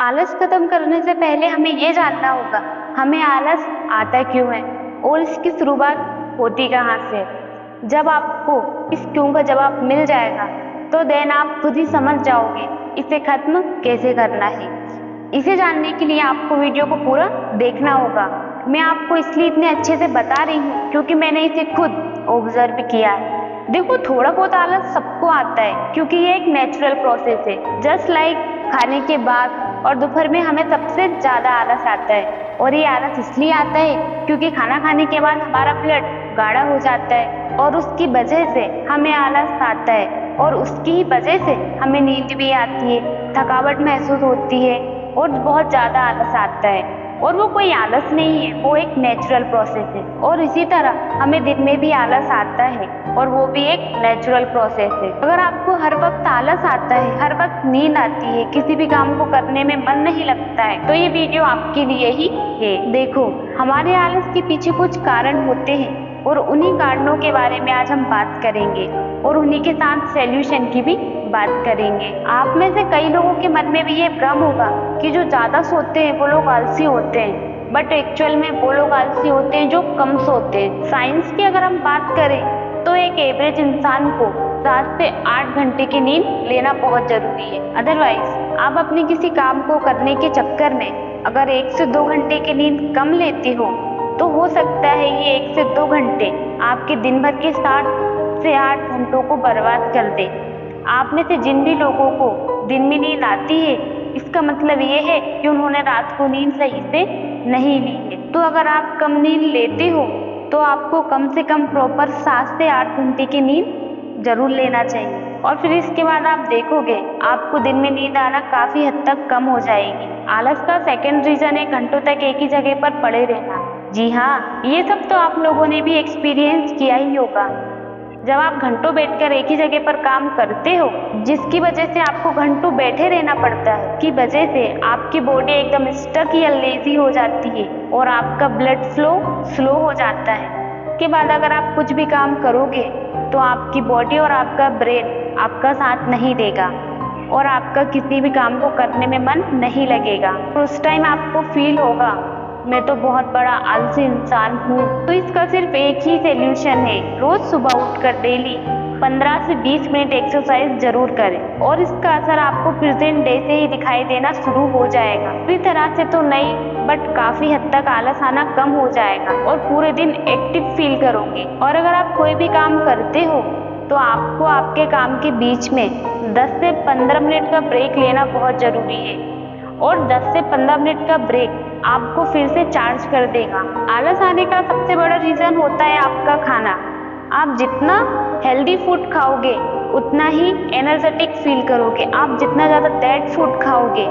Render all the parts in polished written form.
आलस खत्म करने से पहले हमें ये जानना होगा हमें आलस आता क्यों है और इसकी शुरुआत होती कहाँ से है। जब आपको इस क्यों का जवाब मिल जाएगा तो देन आप खुद ही समझ जाओगे इसे खत्म कैसे करना है। इसे जानने के लिए आपको वीडियो को पूरा देखना होगा। मैं आपको इसलिए इतने अच्छे से बता रही हूँ क्योंकि मैंने इसे खुद ऑब्जर्व किया है। देखो, थोड़ा बहुत आलस सबको आता है क्योंकि ये एक नेचुरल प्रोसेस है। जस्ट लाइक खाने के बाद और दोपहर में हमें सबसे ज्यादा आलस आता है और ये आलस इसलिए आता है क्योंकि खाना खाने के बाद हमारा ब्लड गाढ़ा हो जाता है और उसकी वजह से हमें आलस आता है और उसकी ही वजह से हमें नींद भी आती है, थकावट महसूस होती है और बहुत ज्यादा आलस आता है। और वो कोई आलस नहीं है, वो एक नेचुरल प्रोसेस है। और इसी तरह हमें दिन में भी आलस आता है और वो भी एक नेचुरल प्रोसेस है। अगर आपको हर वक्त आलस आता है, हर वक्त नींद आती है, किसी भी काम को करने में मन नहीं लगता है, तो ये वीडियो आपके लिए ही है। देखो, हमारे आलस के पीछे कुछ कारण होते हैं और उन्हीं कारणों के बारे में आज हम बात करेंगे और उन्हीं के साथ सॉल्यूशन की भी बात करेंगे। आप में से कई लोगों के मन में भी ये भ्रम होगा कि जो ज्यादा सोते हैं वो लोग आलसी होते हैं, बट एक्चुअल में वो लोग आलसी होते हैं जो कम सोते हैं। साइंस की अगर हम बात करें तो एक एवरेज इंसान को 7 से 8 घंटे की नींद लेना बहुत जरूरी है। अदरवाइज आप अपने किसी काम को करने के चक्कर में अगर 1 से 2 घंटे की नींद कम लेते हो तो हो सकता है ये 1 से 2 घंटे आपके दिन भर के 7 से 8 घंटों को बर्बाद कर दे। आप में से जिन भी लोगों को दिन में नींद आती है, इसका मतलब ये है कि उन्होंने रात को नींद सही से नहीं ली है। तो अगर आप कम नींद लेते हो तो आपको कम से कम प्रॉपर 7 से 8 घंटे की नींद जरूर लेना चाहिए और फिर इसके बाद आप देखोगे आपको दिन में नींद आना काफी हद तक कम हो जाएगी। आलस का सेकंड रीजन है घंटों तक एक ही जगह पर पड़े रहना। जी हाँ, ये सब तो आप लोगों ने भी एक्सपीरियंस किया ही होगा। जब आप घंटों बैठकर एक ही जगह पर काम करते हो, जिसकी वजह से आपको घंटों बैठे रहना पड़ता है, की वजह से आपकी बॉडी एकदम स्टक या लेजी हो जाती है और आपका ब्लड फ्लो स्लो हो जाता है। के बाद अगर आप कुछ भी काम करोगे तो आपकी बॉडी और आपका ब्रेन आपका साथ नहीं देगा और आपका किसी भी काम को करने में मन नहीं लगेगा। तो उस टाइम आपको फील होगा मैं तो बहुत बड़ा आलसी इंसान हूँ। तो इसका सिर्फ एक ही सोल्यूशन है, रोज सुबह उठकर डेली 15 से 20 मिनट एक्सरसाइज जरूर करें और इसका असर आपको प्रेजेंट डे से ही दिखाई देना शुरू हो जाएगा। पूरी तरह से तो नहीं, बट काफी हद तक आलस आना कम हो जाएगा और पूरे दिन एक्टिव फील करोगे। और अगर आप कोई भी काम करते हो तो आपको आपके काम के बीच में 10 से 15 मिनट का ब्रेक लेना बहुत जरूरी है और 10 से 15 मिनट का ब्रेक आपको फिर से चार्ज कर देगा। आलस आने का सबसे बड़ा रीजन होता है आपका खाना। आप जितना हेल्दी फूड खाओगे उतना ही एनर्जेटिक फील करोगे, आप जितना ज्यादा डेड फूड खाओगे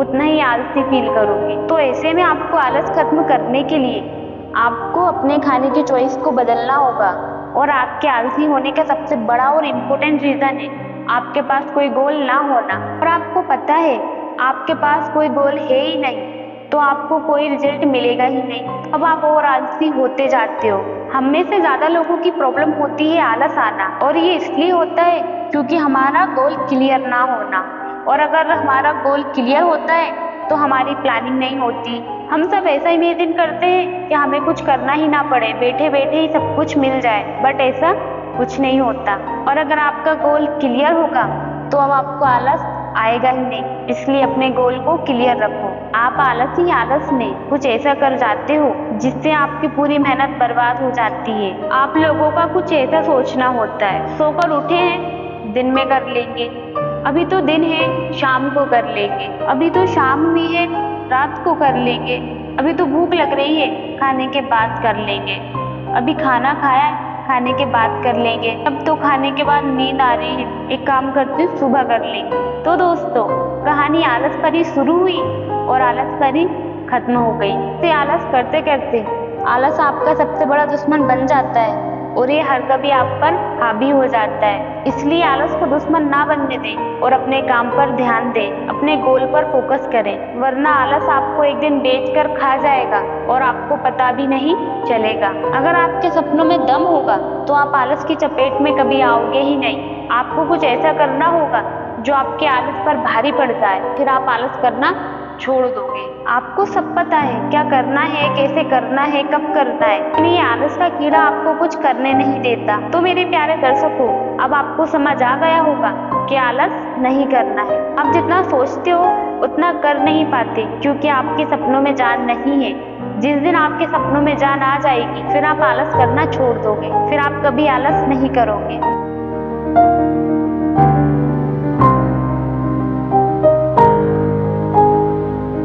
उतना ही आलसी फील करोगे। तो ऐसे में आपको आलस खत्म करने के लिए आपको अपने खाने की चॉइस को बदलना होगा और आपके आलसी होने का सबसे बड़ा और इम्पोर्टेंट रीजन है आपके पास कोई गोल ना होना। और आपको पता है आपके पास कोई गोल है ही नहीं तो आपको कोई रिजल्ट मिलेगा ही नहीं। अब आप और आलसी होते जाते हो। हम में से ज्यादा लोगों की प्रॉब्लम होती है आलस आना और ये इसलिए होता है क्योंकि हमारा गोल क्लियर ना होना। और अगर हमारा गोल क्लियर होता है तो हमारी प्लानिंग नहीं होती। हम सब ऐसा इमेजिन करते हैं कि हमें कुछ करना ही ना पड़े, बैठे बैठे ही सब कुछ मिल जाए, बट ऐसा कुछ नहीं होता। और अगर आपका गोल क्लियर होगा तो अब आपको आलस आएगा ही नहीं। इसलिए अपने गोल को क्लियर रखो। आप आलस ही आलस में कुछ ऐसा कर जाते हो जिससे आपकी पूरी मेहनत बर्बाद हो जाती है। आप लोगों का कुछ ऐसा सोचना होता है, सोकर उठे हैं दिन में कर लेंगे, अभी तो दिन है शाम को कर लेंगे, अभी तो शाम हुई है रात को कर लेंगे, अभी तो भूख लग रही है खाने के बाद कर लेंगे, अभी खाना खाया खाने के बाद कर लेंगे, अब तो खाने के बाद नींद आ रही है एक काम करते हैं सुबह कर लेंगे। तो दोस्तों, कहानी आलस पर ही शुरू हुई और आलस पर ही खत्म हो गई। से आलस करते करते आलस आपका सबसे बड़ा दुश्मन बन जाता है और ये हर कभी आप पर हावी हो जाता है। इसलिए आलस को दुश्मन ना बनने दें और अपने काम पर ध्यान दें, अपने गोल पर फोकस करें, वरना आलस आपको एक दिन बेच कर खा जाएगा और आपको पता भी नहीं चलेगा। अगर आपके सपनों में दम होगा तो आप आलस की चपेट में कभी आओगे ही नहीं। आपको कुछ ऐसा करना होगा जो आपके आलस पर भारी पड़ जाए, फिर आप आलस करना छोड़ दोगे। आपको सब पता है क्या करना है, कैसे करना है, कब करना है, लेकिन ये आलस का कीड़ा आपको कुछ करने नहीं देता। तो मेरे प्यारे दर्शकों, अब आपको समझ आ गया होगा कि आलस नहीं करना है। आप जितना सोचते हो उतना कर नहीं पाते, क्योंकि आपके सपनों में जान नहीं है। जिस दिन आपके सपनों में जान आ जाएगी, फिर आप आलस करना छोड़ दोगे, फिर आप कभी आलस नहीं करोगे।